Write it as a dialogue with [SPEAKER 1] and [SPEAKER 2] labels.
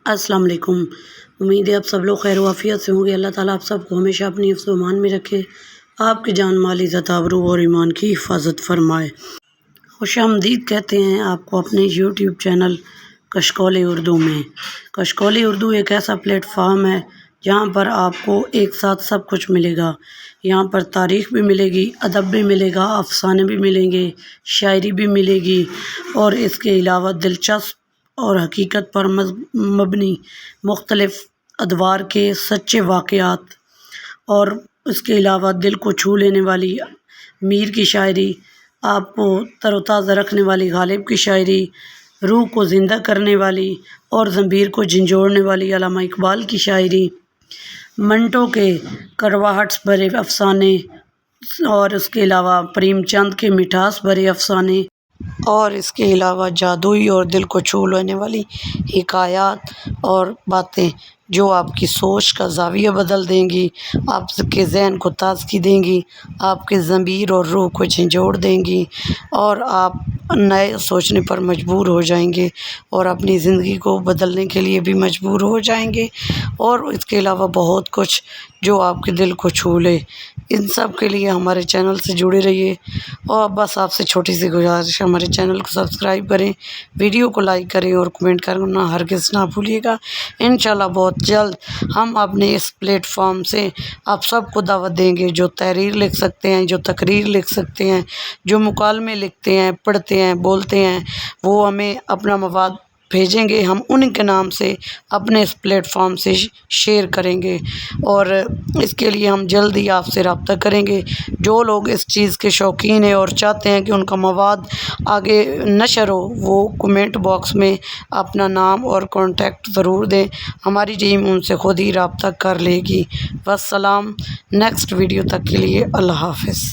[SPEAKER 1] السلام علیکم۔ امید ہے آپ سب لوگ خیر و عافیت سے ہوں گے۔ اللہ تعالیٰ آپ سب کو ہمیشہ اپنی حفظ و امان میں رکھے، آپ کی جان مال عزت آبرو اور ایمان کی حفاظت فرمائے۔ خوش آمدید کہتے ہیں آپ کو اپنے یوٹیوب چینل کشکول اردو میں۔ کشکول اردو ایک ایسا پلیٹ فارم ہے جہاں پر آپ کو ایک ساتھ سب کچھ ملے گا۔ یہاں پر تاریخ بھی ملے گی، ادب بھی ملے گا، افسانے بھی ملیں گے، شاعری بھی ملے گی، اور اس کے علاوہ دلچسپ اور حقیقت پر مبنی مختلف ادوار کے سچے واقعات، اور اس کے علاوہ دل کو چھو لینے والی میر کی شاعری، آپ کو تر و تازہ رکھنے والی غالب کی شاعری، روح کو زندہ کرنے والی اور ضمیر کو جھنجھوڑنے والی علامہ اقبال کی شاعری، منٹو کے کرواہٹ بھرے افسانے، اور اس کے علاوہ پریم چند کے مٹھاس بھرے افسانے، اور اس کے علاوہ جادوئی اور دل کو چھو لینے والی حکایات اور باتیں جو آپ کی سوچ کا زاویہ بدل دیں گی، آپ کے ذہن کو تازگی دیں گی، آپ کے ضمیر اور روح کو جھنجھوڑ دیں گی، اور آپ نئے سوچنے پر مجبور ہو جائیں گے اور اپنی زندگی کو بدلنے کے لیے بھی مجبور ہو جائیں گے، اور اس کے علاوہ بہت کچھ جو آپ کے دل کو چھو لے۔ ان سب کے لیے ہمارے چینل سے جڑے رہیے، اور بس آپ سے چھوٹی سی گزارش، ہمارے چینل کو سبسکرائب کریں، ویڈیو کو لائک کریں اور کمنٹ کرنا ہرگز نہ بھولیے گا۔ انشاءاللہ بہت جلد ہم اپنے اس پلیٹ فارم سے آپ سب کو دعوت دیں گے، جو تحریر لکھ سکتے ہیں، جو تقریر لکھ سکتے ہیں، جو مکالمے لکھتے ہیں، پڑھتے ہیں، بولتے ہیں، وہ ہمیں اپنا مواد بھیجیں گے، ہم ان کے نام سے اپنے اس پلیٹ فارم سے شیئر کریں گے، اور اس کے لیے ہم جلد ہی آپ سے رابطہ کریں گے۔ جو لوگ اس چیز کے شوقین ہیں اور چاہتے ہیں کہ ان کا مواد آگے نشر ہو، وہ کمنٹ باکس میں اپنا نام اور کانٹیکٹ ضرور دیں، ہماری ٹیم ان سے خود ہی رابطہ کر لے گی۔ والسلام، نیکسٹ ویڈیو تک کے لیے اللہ حافظ۔